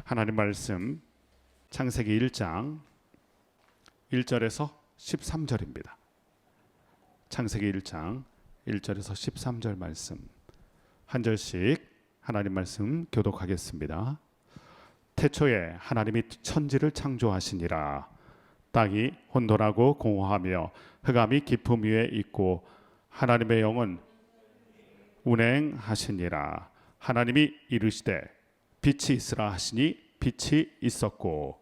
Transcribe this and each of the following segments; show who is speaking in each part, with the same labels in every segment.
Speaker 1: 하나님 말씀 창세기 1장 1절에서 13절입니다. 창세기 1장 1절에서 13절 말씀 한 절씩 하나님 말씀 교독하겠습니다. 태초에 하나님이 천지를 창조하시니라. 땅이 혼돈하고 공허하며 흑암이 깊음 위에 있고 하나님의 영은 운행하시니라. 하나님이 이르시되 빛이 있으라 하시니 빛이 있었고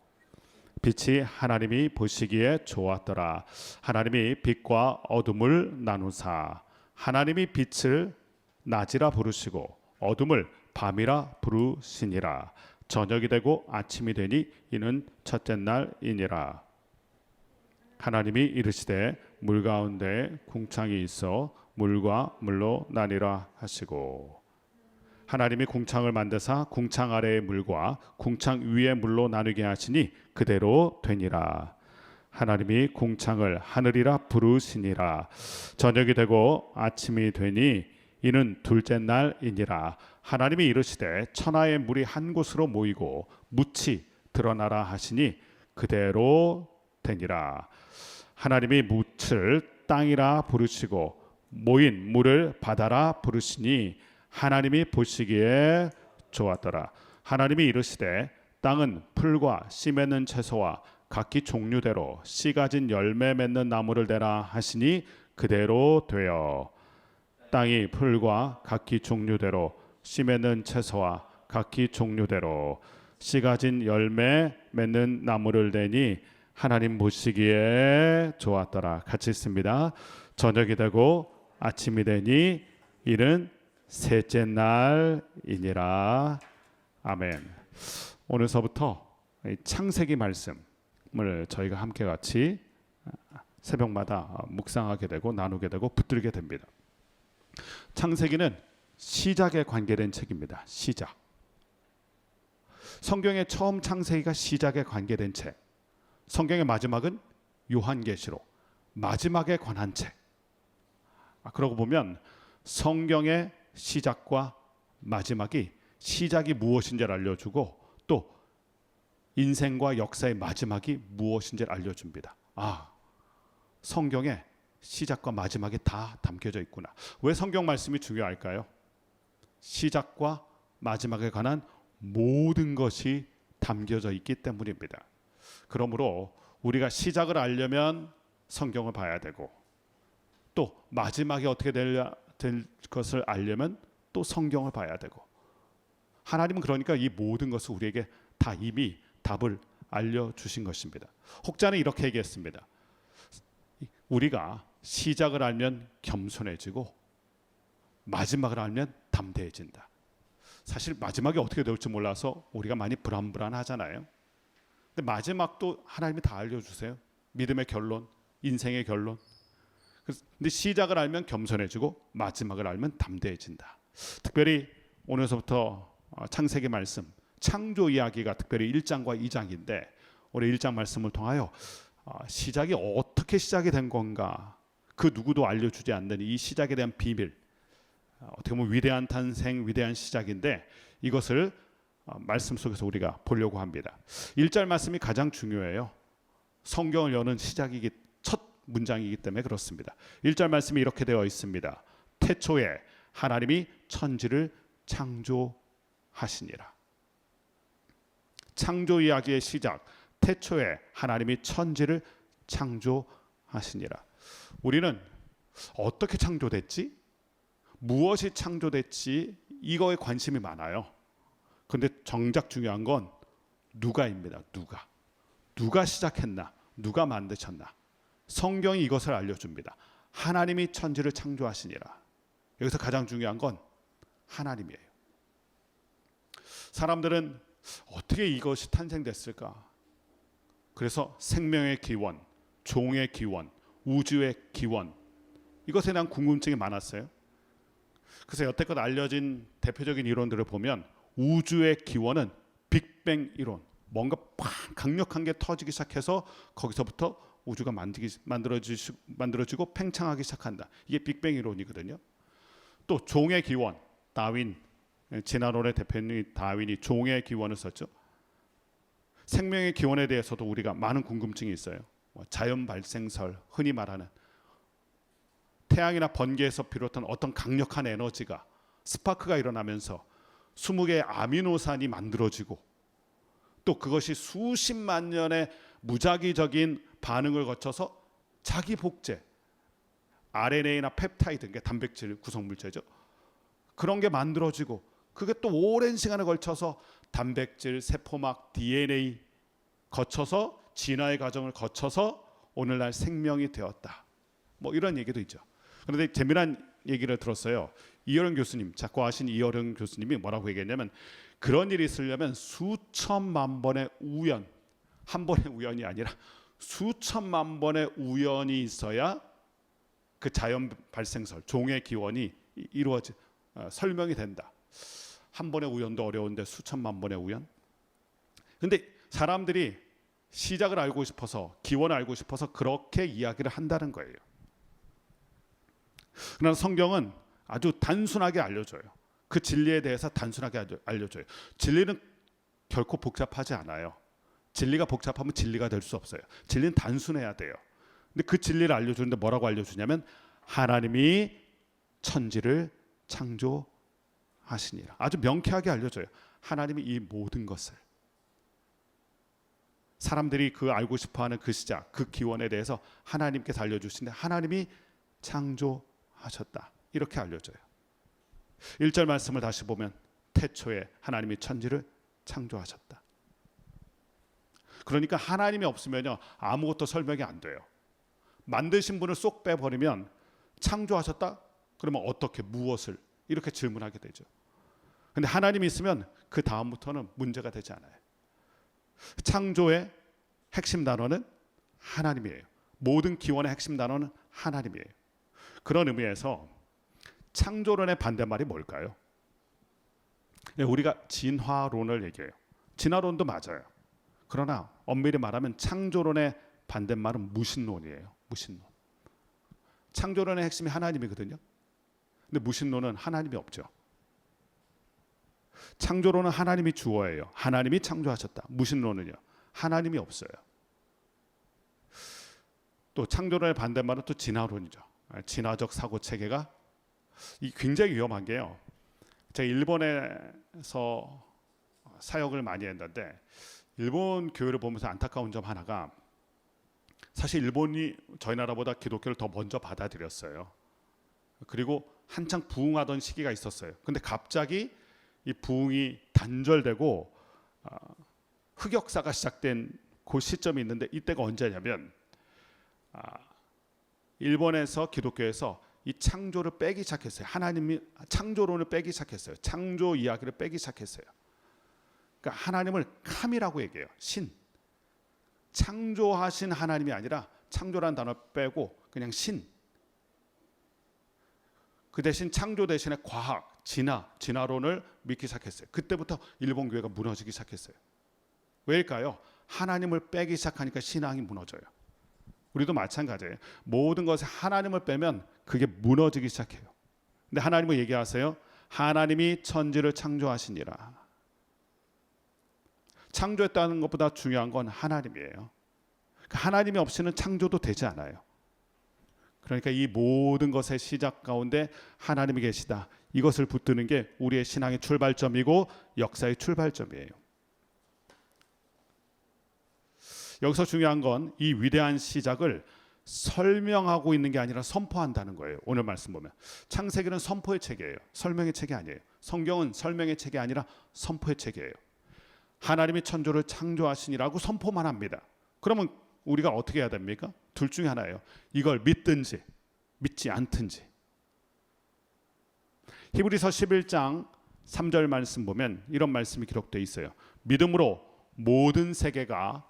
Speaker 1: 빛이 하나님이 보시기에 좋았더라. 하나님이 빛과 어둠을 나누사 하나님이 빛을 낮이라 부르시고 어둠을 밤이라 부르시니라. 저녁이 되고 아침이 되니 이는 첫째 날이니라. 하나님이 이르시되 물 가운데 궁창이 있어 물과 물로 나뉘라 하시고 하나님이 궁창을 만드사 궁창 아래의 물과 궁창 위의 물로 나누게 하시니 그대로 되니라. 하나님이 궁창을 하늘이라 부르시니라. 저녁이 되고 아침이 되니 이는 둘째 날이니라. 하나님이 이르시되 천하의 물이 한 곳으로 모이고 묻이 드러나라 하시니 그대로 되니라. 하나님이 묻을 땅이라 부르시고 모인 물을 바다라 부르시니 하나님이 보시기에 좋았더라. 하나님이 이르시되 땅은 풀과 씨 맺는 채소와 각기 종류대로 씨 가진 열매 맺는 나무를 대라 하시니 그대로 되어 땅이 풀과 각기 종류대로 씨 맺는 채소와 각기 종류대로 씨 가진 열매 맺는 나무를 대니 하나님 보시기에 좋았더라. 같이 읽습니다. 저녁이 되고 아침이 되니 이는 셋째 날이니라. 아멘. 오늘서부터 창세기 말씀을 저희가 함께 같이 새벽마다 묵상하게 되고 나누게 되고 붙들게 됩니다. 창세기는 시작에 관계된 책입니다. 시작. 성경의 처음 창세기가 시작에 관계된 책. 성경의 마지막은 요한계시록. 마지막에 관한 책. 그러고 보면 성경의 시작과 마지막이 시작이 무엇인지를 알려주고 또 인생과 역사의 마지막이 무엇인지를 알려줍니다. 성경에 시작과 마지막이 다 담겨져 있구나. 왜 성경 말씀이 중요할까요? 시작과 마지막에 관한 모든 것이 담겨져 있기 때문입니다. 그러므로 우리가 시작을 알려면 성경을 봐야 되고 또 마지막이 어떻게 될 것을 알려면 또 성경을 봐야 되고 하나님은 그러니까 이 모든 것을 우리에게 다 이미 답을 알려주신 것입니다. 혹자는 이렇게 얘기했습니다. 우리가 시작을 알면 겸손해지고 마지막을 알면 담대해진다. 사실 마지막이 어떻게 될지 몰라서 우리가 많이 불안불안하잖아요. 근데 마지막도 하나님이 다 알려주세요. 믿음의 결론, 인생의 결론. 근데 시작을 알면 겸손해지고 마지막을 알면 담대해진다. 특별히 오늘서부터 창세기 말씀, 창조 이야기가 특별히 1장과 2장인데 올해 1장 말씀을 통하여 시작이 어떻게 시작이 된 건가, 그 누구도 알려주지 않는 이 시작에 대한 비밀, 어떻게 보면 위대한 탄생, 위대한 시작인데 이것을 말씀 속에서 우리가 보려고 합니다. 1절 말씀이 가장 중요해요. 성경을 여는 시작이기 첫 문장이기 때문에 그렇습니다. 1절 말씀이 이렇게 되어 있습니다. 태초에 하나님이 천지를 창조하시니라. 창조 이야기의 시작, 태초에 하나님이 천지를 창조하시니라. 우리는 어떻게 창조됐지? 무엇이 창조됐지? 이거에 관심이 많아요. 그런데 정작 중요한 건 누가입니다. 누가 시작했나? 누가 만드셨나? 성경이 이것을 알려줍니다. 하나님이 천지를 창조하시니라. 여기서 가장 중요한 건 하나님이에요. 사람들은 어떻게 이것이 탄생됐을까? 그래서 생명의 기원, 종의 기원, 우주의 기원, 이것에 대한 궁금증이 많았어요. 그래서 여태껏 알려진 대표적인 이론들을 보면 우주의 기원은 빅뱅 이론, 뭔가 팍 강력한 게 터지기 시작해서 거기서부터 우주가 만들어지고 팽창하기 시작한다. 이게 빅뱅 이론이거든요. 또 종의 기원, 다윈, 지난번에 대표님 다윈이 종의 기원을 썼죠. 생명의 기원에 대해서도 우리가 많은 궁금증이 있어요. 자연 발생설, 흔히 말하는 태양이나 번개에서 비롯한 어떤 강력한 에너지가 스파크가 일어나면서 20개의 아미노산이 만들어지고 또 그것이 수십만 년의 무작위적인 반응을 거쳐서 자기 복제, RNA나 펩타이드, 그러니까 단백질 구성물체죠. 그런 게 만들어지고 그게 또 오랜 시간을 걸쳐서 단백질, 세포막, DNA 거쳐서 진화의 과정을 거쳐서 오늘날 생명이 되었다. 뭐 이런 얘기도 있죠. 그런데 재미난 얘기를 들었어요. 이어령 교수님, 작고하신 이어령 교수님이 뭐라고 얘기했냐면 그런 일이 있으려면 수천만 번의 우연, 한 번의 우연이 아니라 수천만 번의 우연이 있어야 그 자연 발생설, 종의 기원이 이루어지 설명이 된다. 한 번의 우연도 어려운데 수천만 번의 우연. 근데 사람들이 시작을 알고 싶어서, 기원을 알고 싶어서 그렇게 이야기를 한다는 거예요. 그러나 성경은 아주 단순하게 알려줘요. 그 진리에 대해서 단순하게 알려줘요. 진리는 결코 복잡하지 않아요. 진리가 복잡하면 진리가 될 수 없어요. 진리는 단순해야 돼요. 근데 그 진리를 알려주는데 뭐라고 알려주냐면 하나님이 천지를 창조하시니라. 아주 명쾌하게 알려줘요. 하나님이 이 모든 것을, 사람들이 그 알고 싶어하는 그 시작, 그 기원에 대해서 하나님께서 알려주시는데 하나님이 창조하셨다. 이렇게 알려줘요. 1절 말씀을 다시 보면 태초에 하나님이 천지를 창조하셨다. 그러니까 하나님이 없으면요 아무것도 설명이 안 돼요. 만드신 분을 쏙 빼버리면 창조하셨다? 그러면 어떻게, 무엇을? 이렇게 질문하게 되죠. 근데 하나님이 있으면 그 다음부터는 문제가 되지 않아요. 창조의 핵심 단어는 하나님이에요. 모든 기원의 핵심 단어는 하나님이에요. 그런 의미에서 창조론의 반대말이 뭘까요? 우리가 진화론을 얘기해요. 진화론도 맞아요. 그러나 엄밀히 말하면 창조론의 반대말은 무신론이에요. 무신론. 창조론의 핵심이 하나님이거든요. 근데 무신론은 하나님이 없죠. 창조론은 하나님이 주어예요. 하나님이 창조하셨다. 무신론은요, 하나님이 없어요. 또 창조론의 반대말은 또 진화론이죠. 진화적 사고 체계가 굉장히 위험한 게요. 제가 일본에서 사역을 많이 했는데 일본 교회를 보면서 안타까운 점 하나가, 사실 일본이 저희 나라보다 기독교를 더 먼저 받아들였어요. 그리고 한창 부흥하던 시기가 있었어요. 근데 갑자기 이 부흥이 단절되고 흑역사가 시작된 그 시점이 있는데, 이때가 언제냐면 일본에서 기독교에서 이 창조를 빼기 시작했어요. 하나님이 창조론을 빼기 시작했어요. 창조 이야기를 빼기 시작했어요. 그러니까 하나님을 카미라고 얘기해요. 신. 창조하신 하나님이 아니라 창조라는 단어 빼고 그냥 신. 그 대신 창조 대신에 과학, 진화론을 믿기 시작했어요. 그때부터 일본 교회가 무너지기 시작했어요. 왜일까요? 하나님을 빼기 시작하니까 신앙이 무너져요. 우리도 마찬가지예요. 모든 것에 하나님을 빼면 그게 무너지기 시작해요. 근데 하나님은 얘기하세요. 하나님이 천지를 창조하시니라. 창조했다는 것보다 중요한 건 하나님이에요. 하나님이 없이는 창조도 되지 않아요. 그러니까 이 모든 것의 시작 가운데 하나님이 계시다. 이것을 붙드는 게 우리의 신앙의 출발점이고 역사의 출발점이에요. 여기서 중요한 건 이 위대한 시작을 설명하고 있는 게 아니라 선포한다는 거예요. 오늘 말씀 보면 창세기는 선포의 책이에요. 설명의 책이 아니에요. 성경은 설명의 책이 아니라 선포의 책이에요. 하나님이 천조를 창조하시니라고 선포만 합니다. 그러면 우리가 어떻게 해야 됩니까? 둘 중에 하나예요. 이걸 믿든지 믿지 않든지. 히브리서 11장 3절 말씀 보면 이런 말씀이 기록되어 있어요. 믿음으로 모든 세계가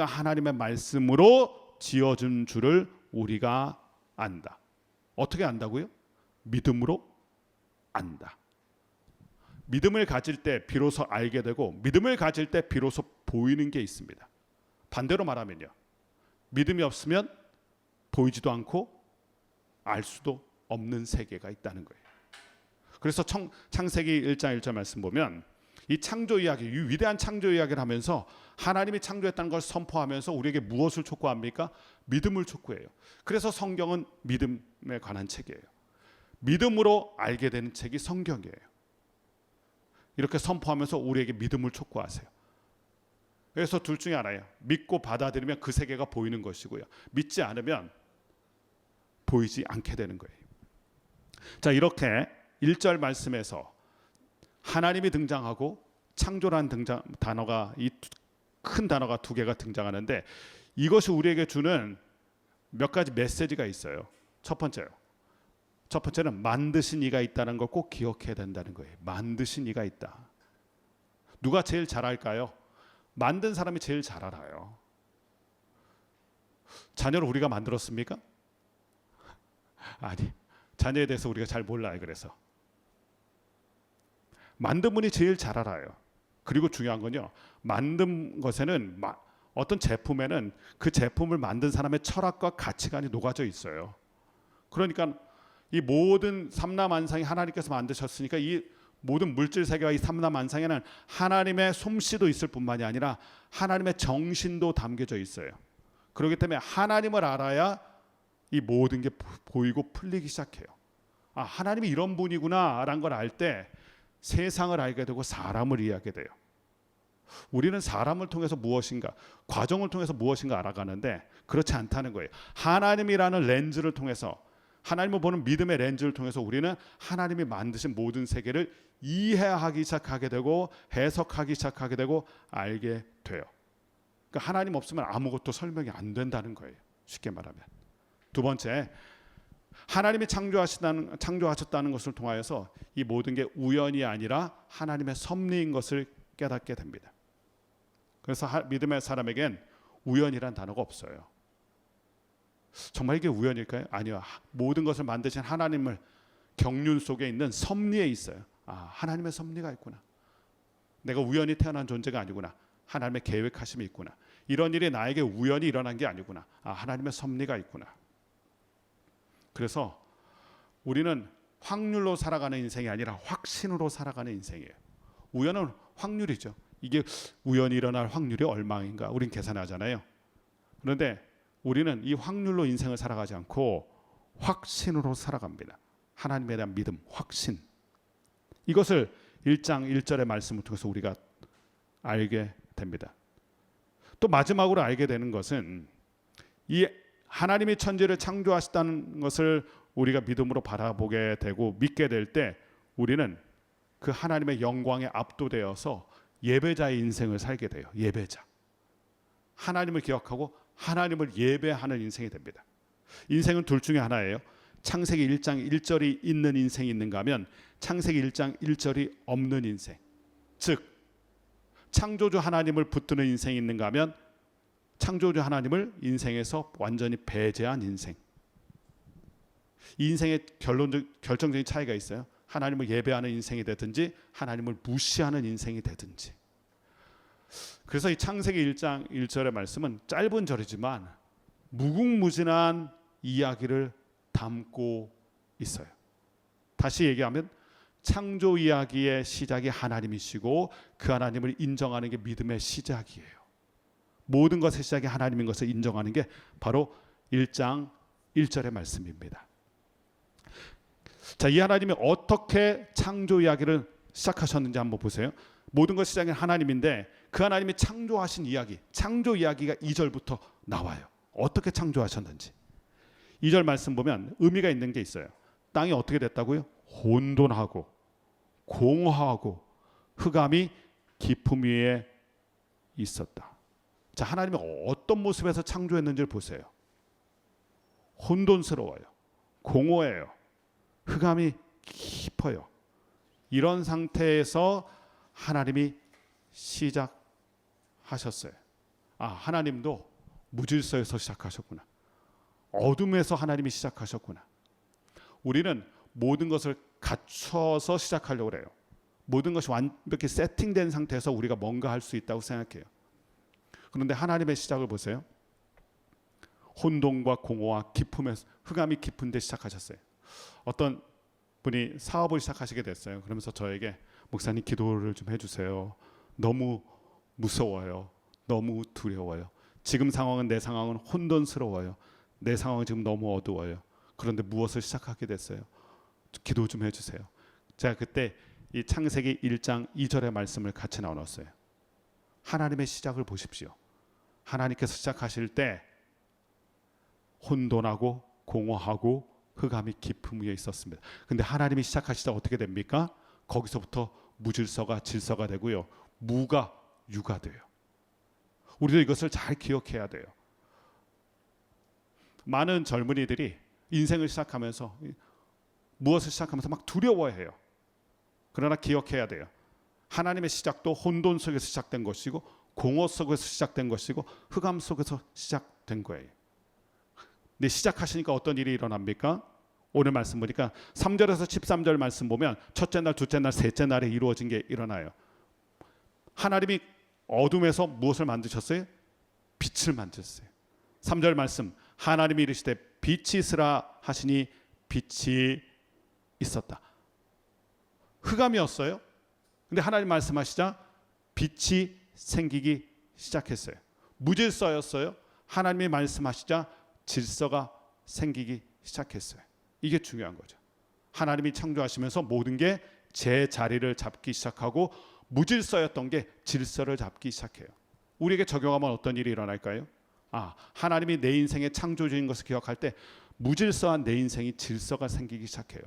Speaker 1: 하나님의 말씀으로 지어준 줄을 우리가 안다. 어떻게 안다고요? 믿음으로 안다. 믿음을 가질 때 비로소 알게 되고, 믿음을 가질 때 비로소 보이는 게 있습니다. 반대로 말하면요, 믿음이 없으면 보이지도 않고 알 수도 없는 세계가 있다는 거예요. 그래서 창세기 1장 1절 말씀 보면 이 창조 이야기, 이 위대한 창조 이야기를 하면서 하나님이 창조했다는 걸 선포하면서 우리에게 무엇을 촉구합니까? 믿음을 촉구해요. 그래서 성경은 믿음에 관한 책이에요. 믿음으로 알게 되는 책이 성경이에요. 이렇게 선포하면서 우리에게 믿음을 촉구하세요. 그래서 둘 중에 하나예요. 믿고 받아들이면 그 세계가 보이는 것이고요. 믿지 않으면 보이지 않게 되는 거예요. 자, 이렇게 1절 말씀에서 하나님이 등장하고 창조라는 단어가, 이 큰 단어가 두 개가 등장하는데, 이것이 우리에게 주는 몇 가지 메시지가 있어요. 첫 번째는 만드신 이가 있다는 걸 꼭 기억해야 된다는 거예요. 만드신 이가 있다. 누가 제일 잘 알까요? 만든 사람이 제일 잘 알아요. 자녀를 우리가 만들었습니까? 아니, 자녀에 대해서 우리가 잘 몰라요. 그래서 만든 분이 제일 잘 알아요. 그리고 중요한 건요, 만든 것에는, 어떤 제품에는 그 제품을 만든 사람의 철학과 가치관이 녹아져 있어요. 그러니까 이 모든 삼라만상이 하나님께서 만드셨으니까 이 모든 물질 세계와 이 삼라만상에는 하나님의 솜씨도 있을 뿐만이 아니라 하나님의 정신도 담겨져 있어요. 그렇기 때문에 하나님을 알아야 이 모든 게 보이고 풀리기 시작해요. 아, 하나님이 이런 분이구나 라는 걸 알 때 세상을 알게 되고 사람을 이해하게 돼요. 우리는 사람을 통해서 무엇인가, 과정을 통해서 무엇인가 알아가는데 그렇지 않다는 거예요. 하나님이라는 렌즈를 통해서, 하나님을 보는 믿음의 렌즈를 통해서 우리는 하나님이 만드신 모든 세계를 이해하기 시작하게 되고 해석하기 시작하게 되고 알게 돼요. 그러니까 하나님 없으면 아무것도 설명이 안 된다는 거예요. 쉽게 말하면. 두 번째, 하나님이 창조하셨다는 것을 통하여서 이 모든 게 우연이 아니라 하나님의 섭리인 것을 깨닫게 됩니다. 그래서 믿음의 사람에겐 우연이란 단어가 없어요. 정말 이게 우연일까요? 아니요. 모든 것을 만드신 하나님을 경륜 속에 있는 섭리에 있어요. 아, 하나님의 섭리가 있구나. 내가 우연히 태어난 존재가 아니구나. 하나님의 계획하심이 있구나. 이런 일이 나에게 우연히 일어난 게 아니구나. 아, 하나님의 섭리가 있구나. 그래서 우리는 확률로 살아가는 인생이 아니라 확신으로 살아가는 인생이에요. 우연은 확률이죠. 이게 우연히 일어날 확률이 얼마인가 우린 계산하잖아요. 그런데 우리는 이 확률로 인생을 살아가지 않고 확신으로 살아갑니다. 하나님에 대한 믿음, 확신. 이것을 1장 1절의 말씀을 통해서 우리가 알게 됩니다. 또 마지막으로 알게 되는 것은 이 하나님이 천지를 창조하셨다는 것을 우리가 믿음으로 바라보게 되고 믿게 될 때 우리는 그 하나님의 영광에 압도되어서 예배자의 인생을 살게 돼요. 예배자. 하나님을 기억하고 하나님을 예배하는 인생이 됩니다. 인생은 둘 중에 하나예요. 창세기 1장 1절이 있는 인생이 있는가 하면 창세기 1장 1절이 없는 인생. 즉 창조주 하나님을 붙드는 인생이 있는가 하면 창조주 하나님을 인생에서 완전히 배제한 인생. 이 인생의 결정적인 차이가 있어요. 하나님을 예배하는 인생이 되든지 하나님을 무시하는 인생이 되든지. 그래서 이 창세기 1장 1절의 말씀은 짧은 절이지만 무궁무진한 이야기를 담고 있어요. 다시 얘기하면 창조 이야기의 시작이 하나님이시고 그 하나님을 인정하는 게 믿음의 시작이에요. 모든 것의 시작이 하나님인 것을 인정하는 게 바로 1장 1절의 말씀입니다. 자, 이 하나님이 어떻게 창조 이야기를 시작하셨는지 한번 보세요. 모든 것 시작은 하나님인데 그 하나님이 창조하신 이야기, 창조 이야기가 2절부터 나와요. 어떻게 창조하셨는지. 2절 말씀 보면 의미가 있는 게 있어요. 땅이 어떻게 됐다고요? 혼돈하고 공허하고 흑암이 깊음 위에 있었다. 자, 하나님이 어떤 모습에서 창조했는지를 보세요. 혼돈스러워요. 공허해요. 흑암이 깊어요. 이런 상태에서 하나님이 시작하셨어요. 아, 하나님도 무질서에서 시작하셨구나. 어둠에서 하나님이 시작하셨구나. 우리는 모든 것을 갖춰서 시작하려고 해요. 모든 것이 완벽히 세팅된 상태에서 우리가 뭔가 할 수 있다고 생각해요. 그런데 하나님의 시작을 보세요. 혼돈과 공허와 깊음에서, 흑암이 깊은 데 시작하셨어요. 어떤 분이 사업을 시작하시게 됐어요. 그러면서 저에게 목사님 기도를 좀 해주세요. 너무 무서워요. 너무 두려워요. 지금 상황은 내 상황은 혼돈스러워요. 내 상황은 지금 너무 어두워요. 그런데 무엇을 시작하게 됐어요? 기도 좀 해주세요. 제가 그때 이 창세기 1장 2절의 말씀을 같이 나눴어요. 하나님의 시작을 보십시오. 하나님께서 시작하실 때 혼돈하고 공허하고 흑암이 깊음 위에 있었습니다. 근데 하나님이 시작하시다 어떻게 됩니까? 거기서부터 무질서가 질서가 되고요. 무가 유가 돼요. 우리도 이것을 잘 기억해야 돼요. 많은 젊은이들이 인생을 시작하면서 무엇을 시작하면서 막 두려워해요. 그러나 기억해야 돼요. 하나님의 시작도 혼돈 속에서 시작된 것이고 공허 속에서 시작된 것이고 흑암 속에서 시작된 거예요. 근데 시작하시니까 어떤 일이 일어납니까? 오늘 말씀 보니까 3절에서 13절 말씀 보면 첫째 날, 둘째 날, 셋째 날에 이루어진 게 일어나요. 하나님이 어둠에서 무엇을 만드셨어요? 빛을 만드셨어요. 3절 말씀, 하나님이 이르시되 빛이 있으라 하시니 빛이 있었다. 흑암이었어요. 근데 하나님 말씀하시자 빛이 생기기 시작했어요. 무질서였어요. 하나님이 말씀하시자 질서가 생기기 시작했어요. 이게 중요한 거죠. 하나님이 창조하시면서 모든 게 제 자리를 잡기 시작하고 무질서였던 게 질서를 잡기 시작해요. 우리에게 적용하면 어떤 일이 일어날까요? 하나님이 내 인생의 창조주인 것을 기억할 때 무질서한 내 인생이 질서가 생기기 시작해요.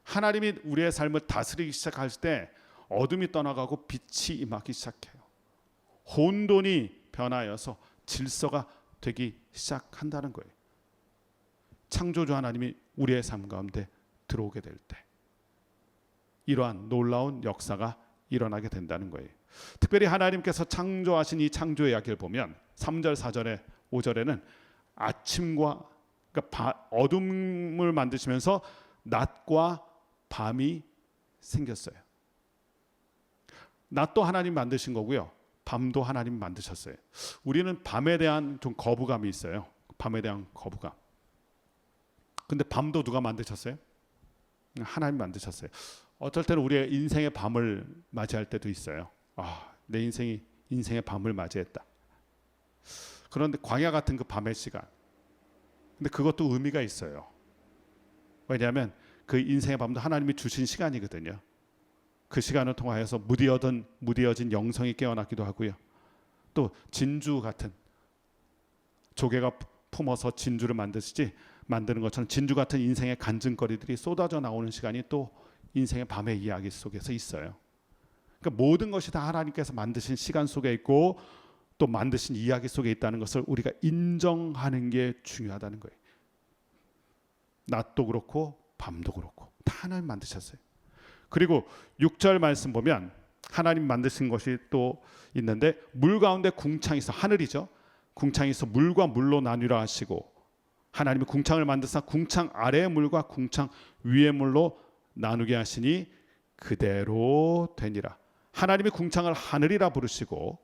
Speaker 1: 하나님이 우리의 삶을 다스리기 시작할 때 어둠이 떠나가고 빛이 임하기 시작해요. 혼돈이 변하여서 질서가 되기 시작한다는 거예요. 창조주 하나님이 우리의 삶 가운데 들어오게 될 때 이러한 놀라운 역사가 일어나게 된다는 거예요. 특별히 하나님께서 창조하신 이 창조의 이야기를 보면 3절, 4절에 5절에는 아침과 그러니까 어둠을 만드시면서 낮과 밤이 생겼어요. 낮도 하나님 만드신 거고요. 밤도 하나님 만드셨어요. 우리는 밤에 대한 좀 거부감이 있어요. 밤에 대한 거부감. 근데 밤도 누가 만드셨어요? 하나님 만드셨어요. 어떨 때는 우리의 인생의 밤을 맞이할 때도 있어요. 내 인생의 밤을 맞이했다. 그런데 광야 같은 그 밤의 시간. 근데 그것도 의미가 있어요. 왜냐하면 그 인생의 밤도 하나님이 주신 시간이거든요. 그 시간을 통하여서 무디어진 영성이 깨어나기도 하고요. 또 진주 같은 조개가 품어서 진주를 만드는 것처럼 진주 같은 인생의 간증거리들이 쏟아져 나오는 시간이 또 인생의 밤의 이야기 속에서 있어요. 그러니까 모든 것이 다 하나님께서 만드신 시간 속에 있고 또 만드신 이야기 속에 있다는 것을 우리가 인정하는 게 중요하다는 거예요. 낮도 그렇고 밤도 그렇고 다 하나님 만드셨어요. 그리고 6절 말씀 보면 하나님 만드신 것이 또 있는데 물 가운데 궁창이 있어. 하늘이죠. 궁창이 있어 물과 물로 나뉘라 하시고 하나님이 궁창을 만드사 궁창 아래의 물과 궁창 위의 물로 나누게 하시니 그대로 되니라. 하나님이 궁창을 하늘이라 부르시고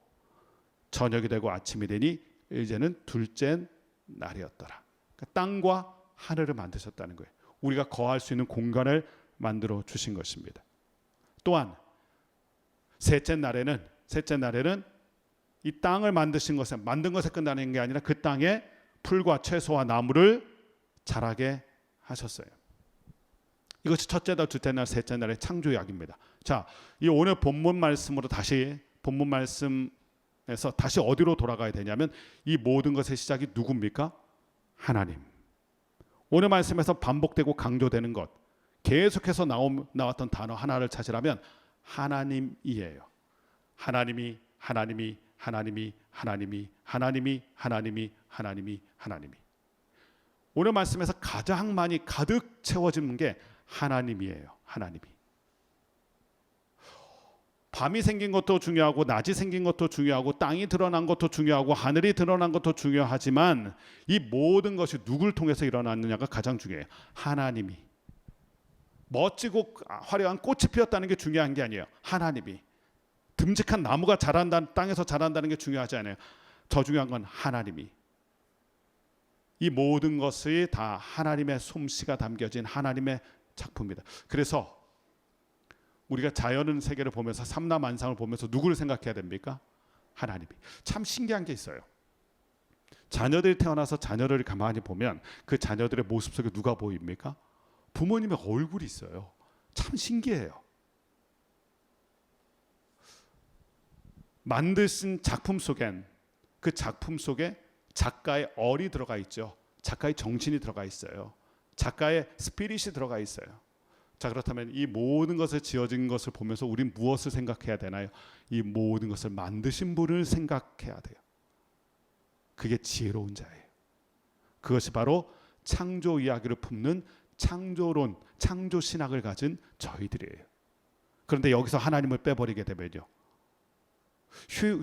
Speaker 1: 저녁이 되고 아침이 되니 이제는 둘째 날이었더라. 그러니까 땅과 하늘을 만드셨다는 거예요. 우리가 거할 수 있는 공간을 만들어 주신 것입니다. 또한 셋째 날에는 이 땅을 만든 것에 끝나는 게 아니라 그 땅에 풀과 채소와 나무를 자라게 하셨어요. 이것이 첫째 날, 둘째 날, 셋째 날의 창조 이야기입니다. 자, 이 오늘 본문 말씀에서 다시 어디로 돌아가야 되냐면 이 모든 것의 시작이 누굽니까? 하나님. 오늘 말씀에서 반복되고 강조되는 것, 계속해서 나왔던 단어 하나를 찾으라면 하나님이에요. 하나님이. 오늘 말씀에서 가장 많이 가득 채워지는 게 하나님이에요. 하나님이. 밤이 생긴 것도 중요하고 낮이 생긴 것도 중요하고 땅이 드러난 것도 중요하고 하늘이 드러난 것도 중요하지만 이 모든 것이 누굴 통해서 일어났느냐가 가장 중요해요. 하나님이. 멋지고 화려한 꽃이 피었다는 게 중요한 게 아니에요. 하나님이. 듬직한 나무가 땅에서 자란다는 게 중요하지 않아요. 더 중요한 건 하나님이. 이 모든 것이 다 하나님의 솜씨가 담겨진 하나님의 작품입니다. 그래서 우리가 자연의 세계를 보면서 삼라만상을 보면서 누구를 생각해야 됩니까? 하나님이. 참 신기한 게 있어요. 자녀들이 태어나서 자녀를 가만히 보면 그 자녀들의 모습 속에 누가 보입니까? 부모님의 얼굴이 있어요. 참 신기해요. 만드신 작품 속엔 그 작품 속에 작가의 얼이 들어가 있죠. 작가의 정신이 들어가 있어요. 작가의 스피릿이 들어가 있어요. 자, 그렇다면 이 모든 것을 지어진 것을 보면서 우린 무엇을 생각해야 되나요? 이 모든 것을 만드신 분을 생각해야 돼요. 그게 지혜로운 자예요. 그것이 바로 창조 이야기를 품는 창조론, 창조 신학을 가진 저희들이에요. 그런데 여기서 하나님을 빼버리게 되면요,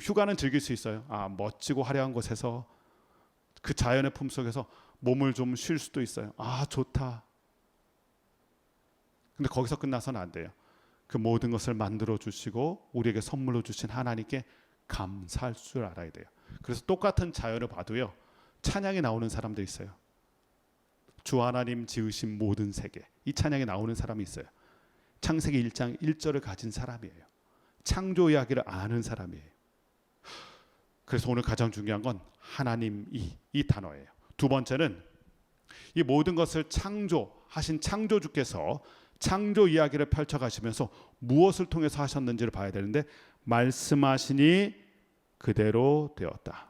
Speaker 1: 휴가는 즐길 수 있어요. 멋지고 화려한 곳에서 그 자연의 품 속에서 몸을 좀 쉴 수도 있어요. 좋다. 근데 거기서 끝나서는 안 돼요. 그 모든 것을 만들어 주시고 우리에게 선물로 주신 하나님께 감사할 줄 알아야 돼요. 그래서 똑같은 자연을 봐도요, 찬양이 나오는 사람도 있어요. 주 하나님 지으신 모든 세계, 이 찬양이 나오는 사람이 있어요. 창세기 1장 1절을 가진 사람이에요. 창조 이야기를 아는 사람이에요. 그래서 오늘 가장 중요한 건 하나님 이 단어예요. 두 번째는 이 모든 것을 창조하신 창조주께서 창조 이야기를 펼쳐가시면서 무엇을 통해서 하셨는지를 봐야 되는데, 말씀하시니 그대로 되었다.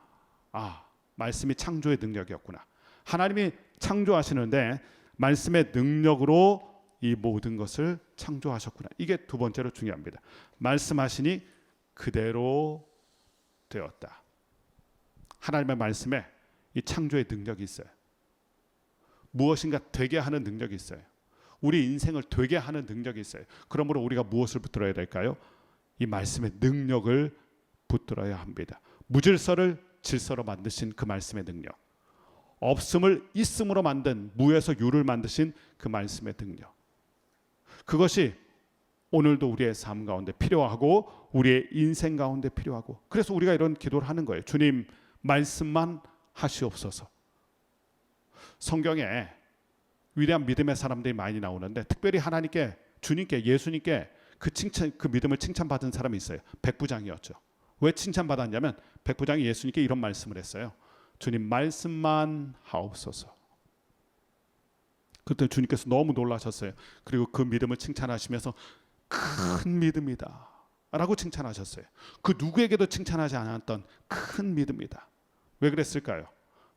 Speaker 1: 말씀이 창조의 능력이었구나. 하나님이 창조하시는데 말씀의 능력으로 이 모든 것을 창조하셨구나. 이게 두 번째로 중요합니다. 말씀하시니 그대로 되었다. 하나님의 말씀에 이 창조의 능력이 있어요. 무엇인가 되게 하는 능력이 있어요. 우리 인생을 되게 하는 능력이 있어요. 그러므로 우리가 무엇을 붙들어야 될까요? 이 말씀의 능력을 붙들어야 합니다. 무질서를 질서로 만드신 그 말씀의 능력, 없음을 있음으로 만든, 무에서 유를 만드신 그 말씀의 능력, 그것이 오늘도 우리의 삶 가운데 필요하고 우리의 인생 가운데 필요하고, 그래서 우리가 이런 기도를 하는 거예요. 주님, 말씀만 하시옵소서. 성경에 위대한 믿음의 사람들이 많이 나오는데, 특별히 하나님께, 주님께, 예수님께 그 믿음을 칭찬받은 사람이 있어요. 백부장이었죠. 왜 칭찬받았냐면 백부장이 예수님께 이런 말씀을 했어요. 주님, 말씀만 하옵소서. 그때 주님께서 너무 놀라셨어요. 그리고 그 믿음을 칭찬하시면서 큰 믿음이다 라고 칭찬하셨어요. 그 누구에게도 칭찬하지 않았던 큰 믿음이다. 왜 그랬을까요?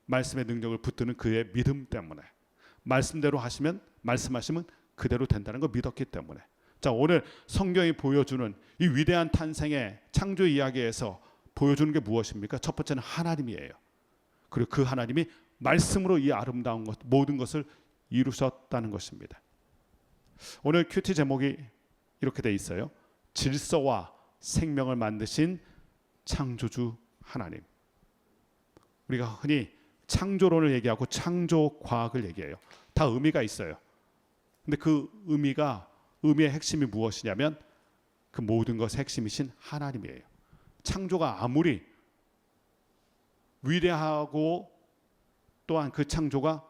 Speaker 1: 말씀의 능력을 붙드는 그의 믿음 때문에. 말씀대로 하시면, 말씀하시면 그대로 된다는 걸 믿었기 때문에. 자, 오늘 성경이 보여주는 이 위대한 탄생의 창조 이야기에서 보여주는 게 무엇입니까? 첫 번째는 하나님이에요. 그리고 그 하나님이 말씀으로 이 아름다운 것, 모든 것을 이루셨다는 것입니다. 오늘 큐티 제목이 이렇게 돼 있어요. 질서와 생명을 만드신 창조주 하나님. 우리가 흔히 창조론을 얘기하고 창조과학을 얘기해요. 다 의미가 있어요. 근데 그 의미의 핵심이 무엇이냐면 그 모든 것의 핵심이신 하나님이에요. 창조가 아무리 위대하고 또한 그 창조가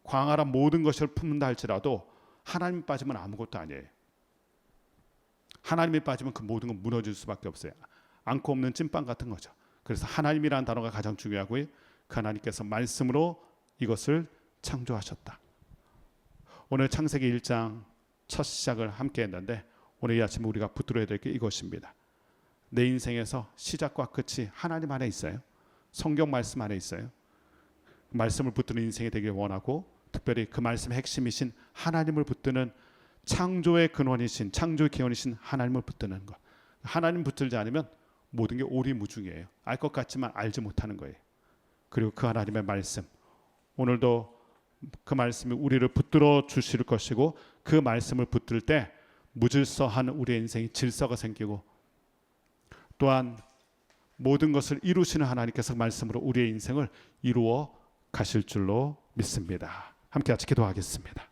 Speaker 1: 광활한 모든 것을 품는다 할지라도 하나님이 빠지면 아무것도 아니에요. 하나님이 빠지면 그 모든 건 무너질 수밖에 없어요. 않고 없는 찐빵 같은 거죠. 그래서 하나님이라는 단어가 가장 중요하고요. 그 하나님께서 말씀으로 이것을 창조하셨다. 오늘 창세기 1장 첫 시작을 함께 했는데, 오늘 이 아침에 우리가 붙들어야 될 게 이것입니다. 내 인생에서 시작과 끝이 하나님 안에 있어요. 성경 말씀 안에 있어요. 말씀을 붙드는 인생이 되길 원하고, 특별히 그 말씀의 핵심이신 하나님을 붙드는, 창조의 근원이신, 창조의 기원이신 하나님을 붙드는 것. 하나님 붙들지 않으면 모든 게 오리무중이에요. 알 것 같지만 알지 못하는 거예요. 그리고 그 하나님의 말씀, 오늘도 그 말씀이 우리를 붙들어 주실 것이고, 그 말씀을 붙들 때 무질서한 우리의 인생이 질서가 생기고, 또한 모든 것을 이루시는 하나님께서 말씀으로 우리의 인생을 이루어 가실 줄로 믿습니다. 함께 같이 기도하겠습니다.